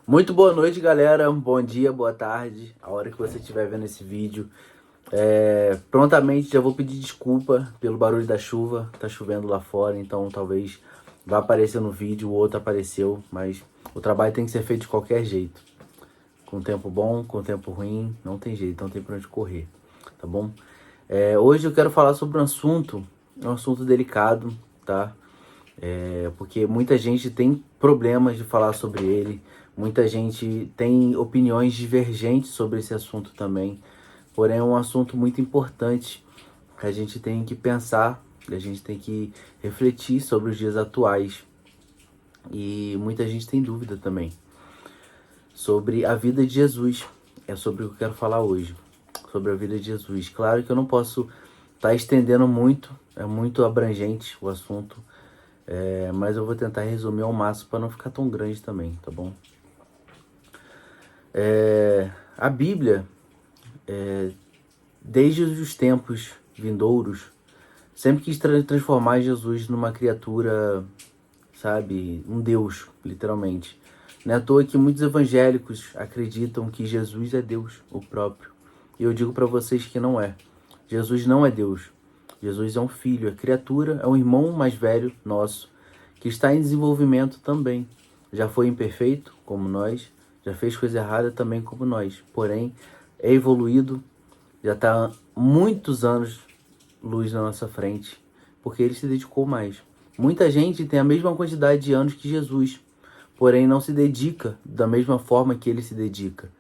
Muito boa noite, galera. Bom dia, boa tarde, a hora que você estiver vendo esse vídeo. Prontamente já vou pedir desculpa pelo barulho da chuva. Tá chovendo lá fora, então talvez vá aparecer no vídeo, o outro apareceu, mas o trabalho tem que ser feito de qualquer jeito. Com tempo bom, com tempo ruim, não tem jeito, não tem pra onde correr, tá bom? Hoje eu quero falar sobre um assunto delicado, tá? Porque muita gente tem problemas de falar sobre ele, muita gente tem opiniões divergentes sobre esse assunto também, porém é um assunto muito importante que a gente tem que pensar, que a gente tem que refletir sobre os dias atuais e muita gente tem dúvida também sobre a vida de Jesus. É sobre o que eu quero falar hoje, sobre a vida de Jesus. Claro que eu não posso estar estendendo muito, é muito abrangente o assunto, mas eu vou tentar resumir ao máximo para não ficar tão grande também, tá bom? A Bíblia, desde os tempos vindouros, sempre quis transformar Jesus numa criatura, sabe? Um Deus, literalmente. Não é à toa que muitos evangélicos acreditam que Jesus é Deus, o próprio. E eu digo para vocês que não é. Jesus não é Deus. Jesus é um filho, é criatura, é um irmão mais velho nosso, que está em desenvolvimento também. Já foi imperfeito, como nós, já fez coisa errada também como nós. Porém, é evoluído, já está há muitos anos luz na nossa frente, porque ele se dedicou mais. Muita gente tem a mesma quantidade de anos que Jesus, porém não se dedica da mesma forma que ele se dedica.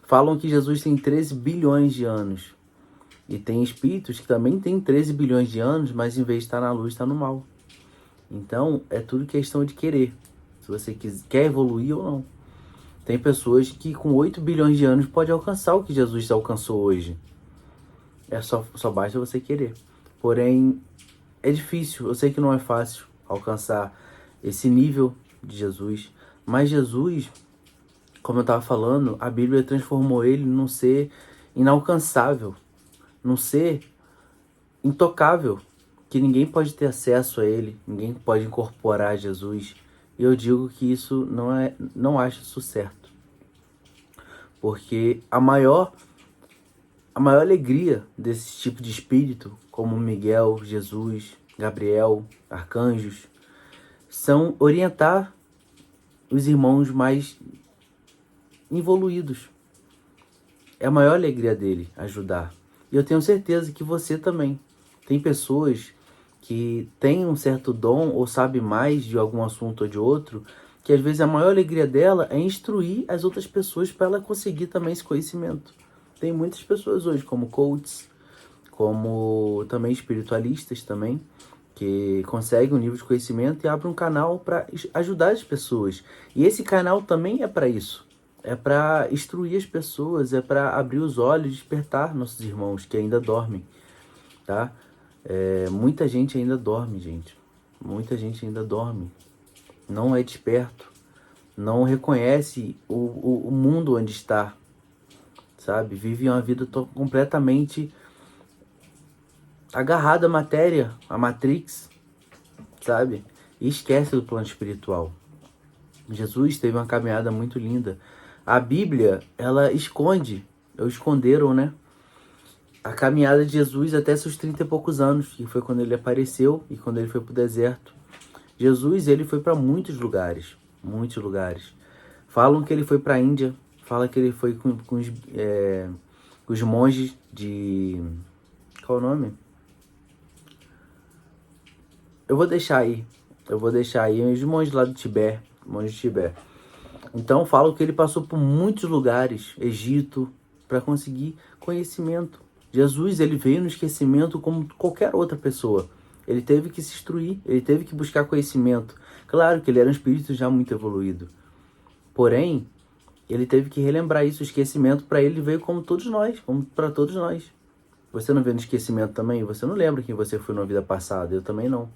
Falam que Jesus tem 13 bilhões de anos. E tem espíritos que também têm 13 bilhões de anos, mas em vez de estar na luz, está no mal. Então, é tudo questão de querer. Se você quer evoluir ou não. Tem pessoas que com 8 bilhões de anos pode alcançar o que Jesus alcançou hoje. Só basta você querer. Porém, é difícil. Eu sei que não é fácil alcançar esse nível de Jesus. Mas Jesus, como eu estava falando, a Bíblia transformou ele num ser inalcançável. Num ser intocável. Que ninguém pode ter acesso a ele. Ninguém pode incorporar Jesus. E eu digo que isso não acho isso certo. Porque a maior alegria desse tipo de espírito, como Miguel, Jesus, Gabriel, arcanjos, são orientar os irmãos mais evoluídos. É a maior alegria dele ajudar. E eu tenho certeza que você também. Tem pessoas que têm um certo dom ou sabe mais de algum assunto ou de outro, que às vezes a maior alegria dela é instruir as outras pessoas para ela conseguir também esse conhecimento. Tem muitas pessoas hoje, como coaches, como também espiritualistas também, que conseguem um nível de conhecimento e abrem um canal para ajudar as pessoas. E esse canal também é para isso. É para instruir as pessoas, é para abrir os olhos, despertar nossos irmãos que ainda dormem, tá? Muita gente ainda dorme, gente. Muita gente ainda dorme. Não é desperto. Não reconhece o mundo onde está, sabe? Vive uma vida completamente agarrada à matéria, à Matrix, sabe? E esquece do plano espiritual. Jesus teve uma caminhada muito linda. A Bíblia, ela esconde, ou esconderam, né? A caminhada de Jesus até seus 30 e poucos anos, que foi quando ele apareceu e quando ele foi para o deserto. Jesus, ele foi para muitos lugares, muitos lugares. Falam que ele foi para a Índia, fala que ele foi com os monges de... Qual é o nome? Eu vou deixar aí, os monges lá do Tibete, monges de Tibete. Então falam que ele passou por muitos lugares, Egito, para conseguir conhecimento. Jesus, ele veio no esquecimento como qualquer outra pessoa. Ele teve que se instruir, ele teve que buscar conhecimento. Claro que ele era um espírito já muito evoluído. Porém, ele teve que relembrar isso, o esquecimento para ele veio como todos nós, como para todos nós. Você não vê no esquecimento também? Você não lembra quem você foi na vida passada, eu também não.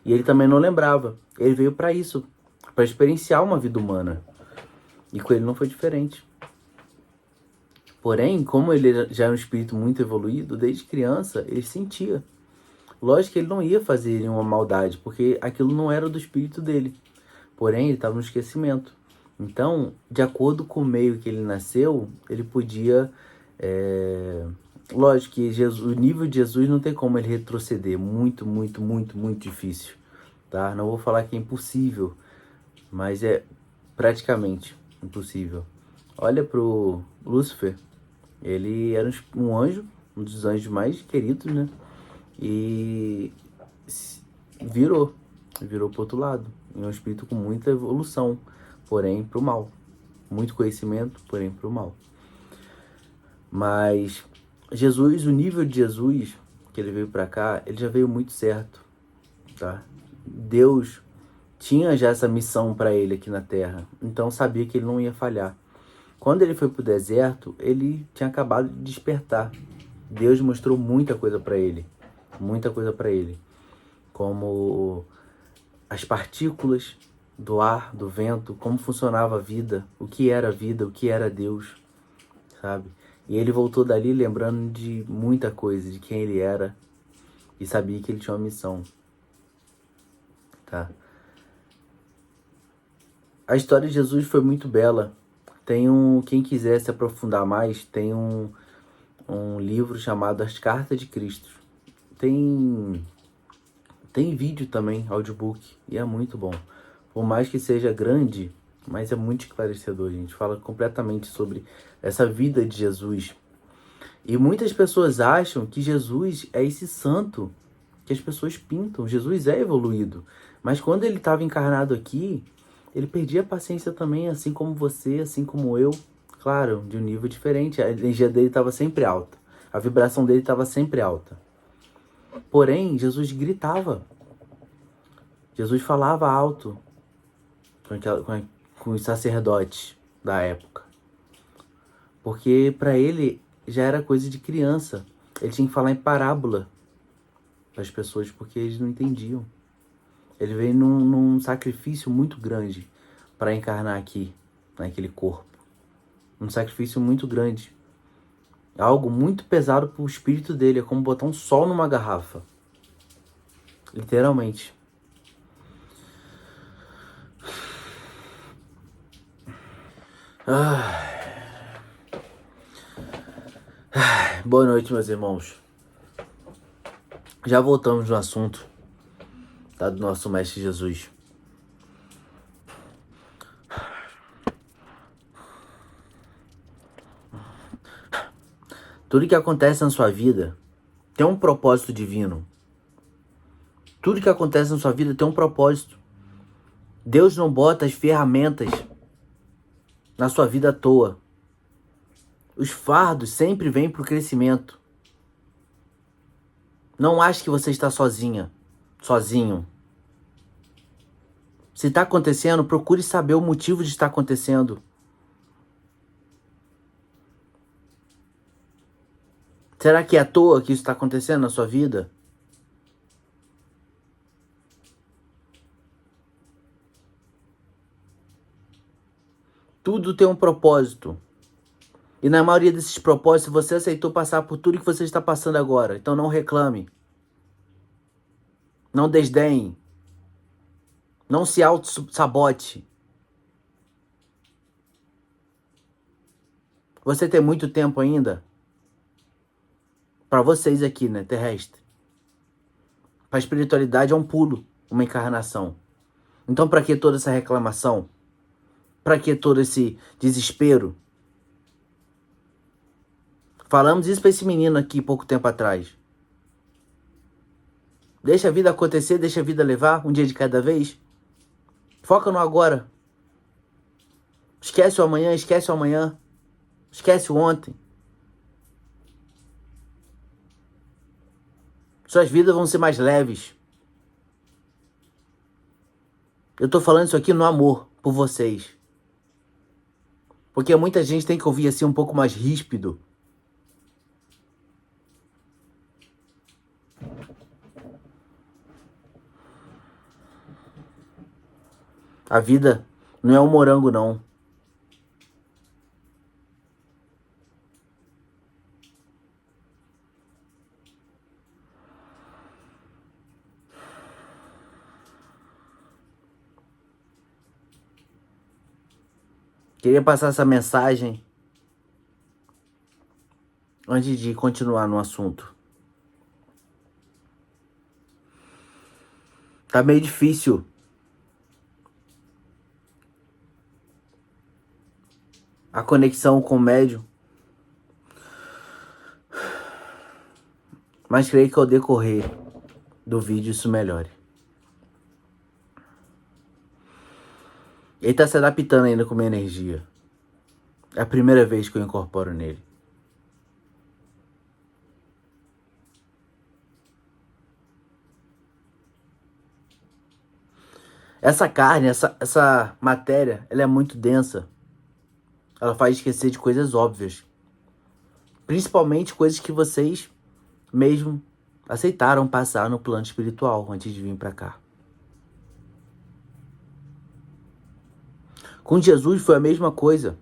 E ele também não lembrava. Ele veio para isso, para experienciar uma vida humana. E com ele não foi diferente. Porém, como ele já é um espírito muito evoluído, desde criança, ele sentia. Lógico que ele não ia fazer nenhuma maldade, porque aquilo não era do espírito dele. Porém, ele estava no esquecimento. Então, de acordo com o meio que ele nasceu, ele podia... Lógico que Jesus, o nível de Jesus não tem como ele retroceder. Muito, muito, muito, muito difícil. Tá? Não vou falar que é impossível, mas é praticamente impossível. Olha pro Lúcifer. Ele era um anjo, um dos anjos mais queridos, né? E virou pro outro lado. É um espírito com muita evolução, porém pro mal. Muito conhecimento, porém pro mal. Mas Jesus, o nível de Jesus que ele veio para cá, ele já veio muito certo, tá? Deus tinha já essa missão para ele aqui na Terra, então sabia que ele não ia falhar. Quando ele foi pro deserto, ele tinha acabado de despertar. Deus mostrou muita coisa para ele, como as partículas do ar, do vento, como funcionava a vida, o que era Deus, sabe? E ele voltou dali lembrando de muita coisa, de quem ele era, e sabia que ele tinha uma missão, tá? A história de Jesus foi muito bela. Quem quiser se aprofundar mais, tem um livro chamado As Cartas de Cristo. Tem vídeo também, audiobook, e é muito bom. Por mais que seja grande, mas é muito esclarecedor. A gente fala completamente sobre essa vida de Jesus. E muitas pessoas acham que Jesus é esse santo que as pessoas pintam. Jesus é evoluído. Mas quando ele estava encarnado aqui, ele perdia a paciência também, assim como você, assim como eu. Claro, de um nível diferente. A energia dele estava sempre alta. A vibração dele estava sempre alta. Porém, Jesus gritava. Jesus falava alto com os sacerdotes da época. Porque para ele já era coisa de criança. Ele tinha que falar em parábola para as pessoas porque eles não entendiam. Ele veio num sacrifício muito grande para encarnar aqui, naquele corpo. Um sacrifício muito grande. Algo muito pesado para o espírito dele. É como botar um sol numa garrafa. Literalmente. Boa noite, meus irmãos. Já voltamos no assunto, tá, do nosso Mestre Jesus. Tudo que acontece na sua vida tem um propósito divino. Tudo que acontece na sua vida tem um propósito. Deus não bota as ferramentas na sua vida à toa. Os fardos sempre vêm para o crescimento. Não ache que você está sozinha, sozinho. Se está acontecendo, procure saber o motivo de estar acontecendo. Será que é à toa que isso está acontecendo na sua vida? Tudo tem um propósito. E na maioria desses propósitos, você aceitou passar por tudo que você está passando agora. Então não reclame. Não desdenhe. Não se auto-sabote. Você tem muito tempo ainda? Para vocês aqui, né, terrestre. Para a espiritualidade é um pulo, uma encarnação. Então para que toda essa reclamação? Para que todo esse desespero? Falamos isso para esse menino aqui pouco tempo atrás. Deixa a vida acontecer, deixa a vida levar, um dia de cada vez. Foca no agora. Esquece o amanhã, esquece o amanhã. Esquece o ontem. Suas vidas vão ser mais leves. Eu tô falando isso aqui no amor por vocês. Porque muita gente tem que ouvir assim um pouco mais ríspido. A vida não é um morango, não. Queria passar essa mensagem antes de continuar no assunto. Tá meio difícil a conexão com o médium, mas creio que ao decorrer do vídeo isso melhore. Ele tá se adaptando ainda com minha energia. É a primeira vez que eu incorporo nele. Essa carne, essa matéria, ela é muito densa. Ela faz esquecer de coisas óbvias. Principalmente coisas que vocês mesmo aceitaram passar no plano espiritual antes de vir para cá. Com Jesus foi a mesma coisa.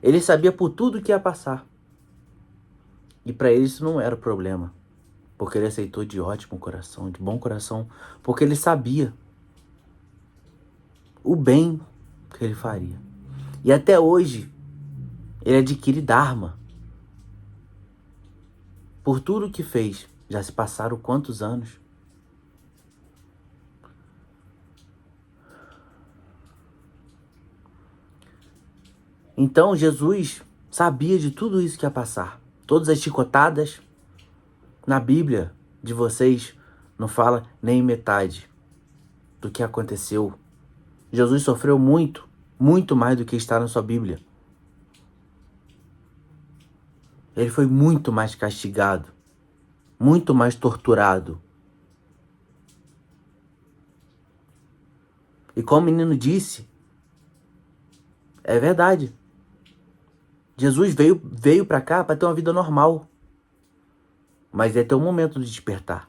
Ele sabia por tudo que ia passar. E para ele isso não era o problema. Porque ele aceitou de ótimo coração, de bom coração. Porque ele sabia o bem que ele faria. E até hoje, ele adquire Dharma. Por tudo que fez. Já se passaram quantos anos? Então Jesus sabia de tudo isso que ia passar. Todas as chicotadas. Na Bíblia de vocês não fala nem metade do que aconteceu. Jesus sofreu muito, muito mais do que está na sua Bíblia. Ele foi muito mais castigado, muito mais torturado. E como o menino disse, é verdade. Jesus veio para cá para ter uma vida normal. Mas é ter um momento de despertar.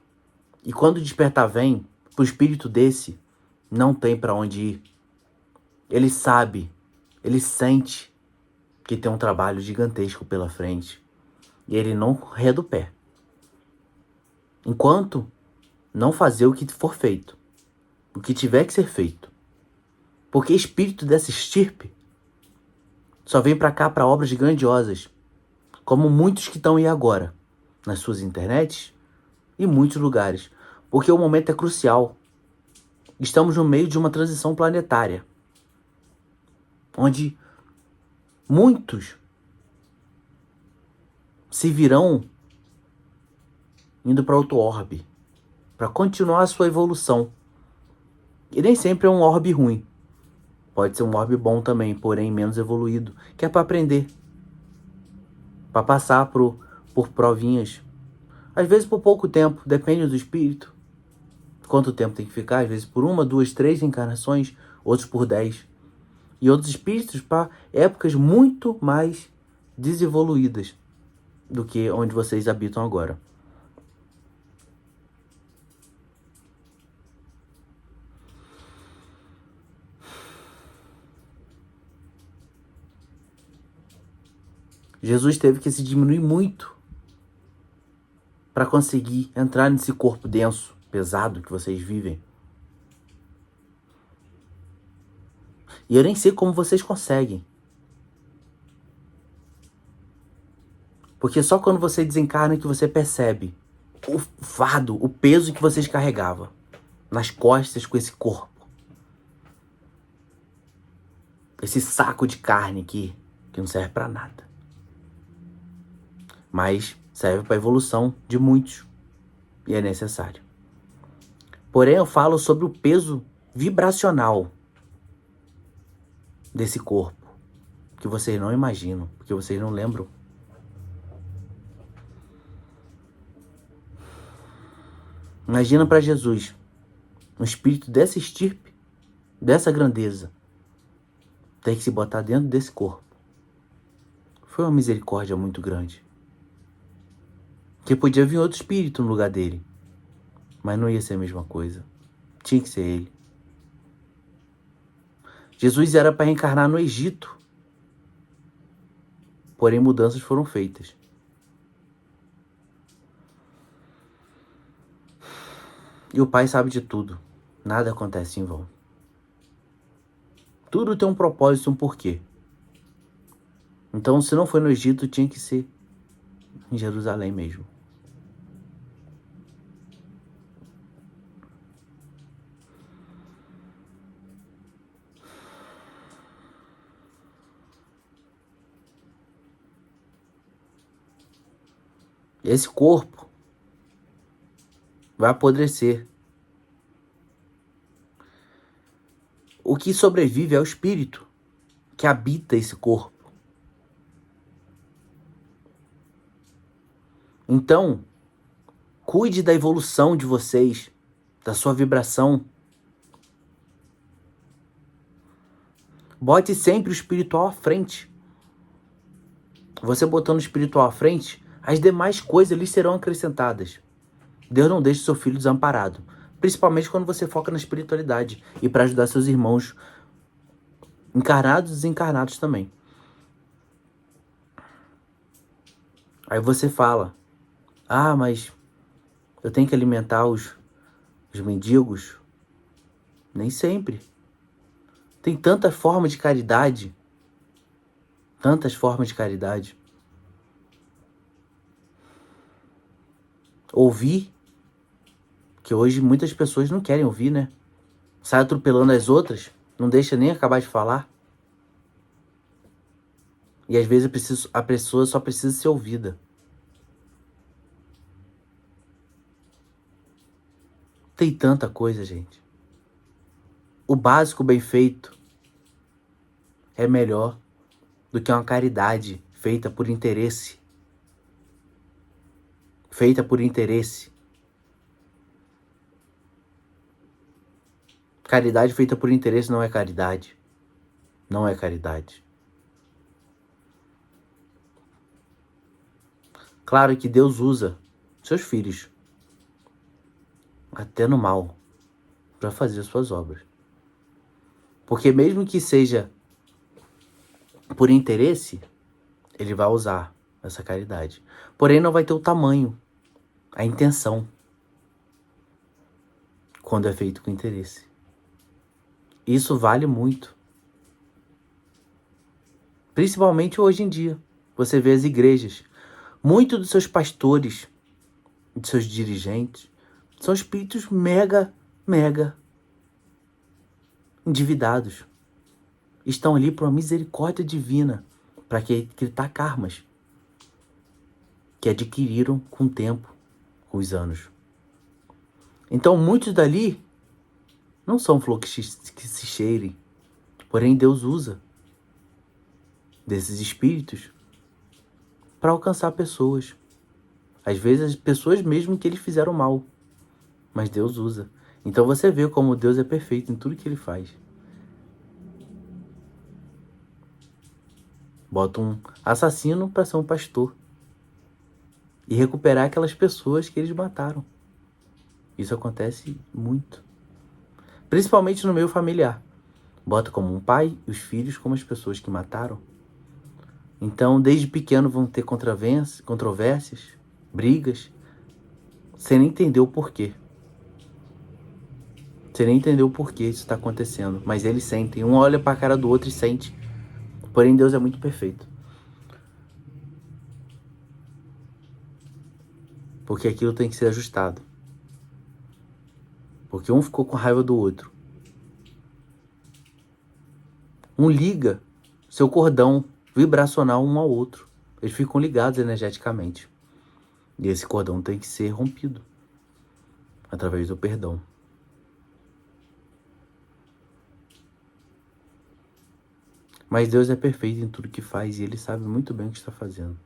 E quando o despertar vem, pro espírito desse, não tem para onde ir. Ele sabe, ele sente que tem um trabalho gigantesco pela frente. E ele não reda o pé. Enquanto não fazer o que for feito. O que tiver que ser feito. Porque espírito dessa estirpe só vem pra cá para obras grandiosas. Como muitos que estão aí agora. Nas suas internets e muitos lugares. Porque o momento é crucial. Estamos no meio de uma transição planetária. Onde muitos se virão indo para outro orbe, para continuar a sua evolução. E nem sempre é um orbe ruim. Pode ser um orbe bom também, porém menos evoluído, que é para aprender, para passar por provinhas. Às vezes por pouco tempo, depende do espírito. Quanto tempo tem que ficar? Às vezes por 1, 2, 3 encarnações, outros por 10. E outros espíritos para épocas muito mais desevoluídas do que onde vocês habitam agora. Jesus teve que se diminuir muito para conseguir entrar nesse corpo denso, pesado que vocês vivem. E eu nem sei como vocês conseguem. Porque só quando você desencarna que você percebe o fardo, o peso que vocês carregavam nas costas com esse corpo. Esse saco de carne aqui, que não serve para nada. Mas serve para a evolução de muitos. E é necessário. Porém, eu falo sobre o peso vibracional desse corpo. Que vocês não imaginam, porque vocês não lembram. Imagina para Jesus, um espírito dessa estirpe, dessa grandeza, ter que se botar dentro desse corpo. Foi uma misericórdia muito grande. Que podia vir outro espírito no lugar dele, mas não ia ser a mesma coisa. Tinha que ser ele. Jesus era para reencarnar no Egito, porém mudanças foram feitas. E o Pai sabe de tudo. Nada acontece em vão. Tudo tem um propósito, um porquê. Então, se não foi no Egito, tinha que ser em Jerusalém mesmo. Esse corpo vai apodrecer. O que sobrevive é o espírito que habita esse corpo. Então, cuide da evolução de vocês, da sua vibração. Bote sempre o espiritual à frente. Você botando o espiritual à frente, as demais coisas lhe serão acrescentadas. Deus não deixa seu filho desamparado. Principalmente quando você foca na espiritualidade e para ajudar seus irmãos encarnados e desencarnados também. Aí você fala, mas eu tenho que alimentar os mendigos? Nem sempre. Tem tantas formas de caridade. Tantas formas de caridade. Ouvir, que hoje muitas pessoas não querem ouvir, né? Sai atropelando as outras, não deixa nem acabar de falar. E às vezes a pessoa só precisa ser ouvida. Tem tanta coisa, gente. O básico bem feito é melhor do que uma caridade feita por interesse. Feita por interesse. Caridade feita por interesse não é caridade. Não é caridade. Claro que Deus usa seus filhos, até no mal, para fazer suas obras. Porque mesmo que seja por interesse, ele vai usar essa caridade. Porém, não vai ter o tamanho, a intenção, quando é feito com interesse. Isso vale muito. Principalmente hoje em dia. Você vê as igrejas. Muitos dos seus pastores, dos seus dirigentes, são espíritos mega endividados. Estão ali por uma misericórdia divina, para quitar karmas que adquiriram com o tempo, com os anos. Então muitos dali não são flores que se cheirem, porém Deus usa desses espíritos para alcançar pessoas. Às vezes as pessoas mesmo que eles fizeram mal, mas Deus usa. Então você vê como Deus é perfeito em tudo que ele faz. Bota um assassino para ser um pastor e recuperar aquelas pessoas que eles mataram. Isso acontece muito. Principalmente no meio familiar. Bota como um pai e os filhos como as pessoas que mataram. Então, desde pequeno vão ter controvérsias, brigas, sem nem entender o porquê. Sem nem entender o porquê isso está acontecendo. Mas eles sentem. Um olha para a cara do outro e sente. Porém, Deus é muito perfeito. Porque aquilo tem que ser ajustado. Porque um ficou com raiva do outro. Um liga seu cordão vibracional um ao outro. Eles ficam ligados energeticamente. E esse cordão tem que ser rompido através do perdão. Mas Deus é perfeito em tudo que faz e Ele sabe muito bem o que está fazendo.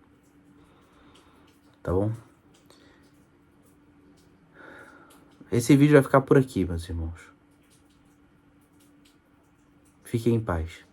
Tá bom? Esse vídeo vai ficar por aqui, meus irmãos. Fiquem em paz.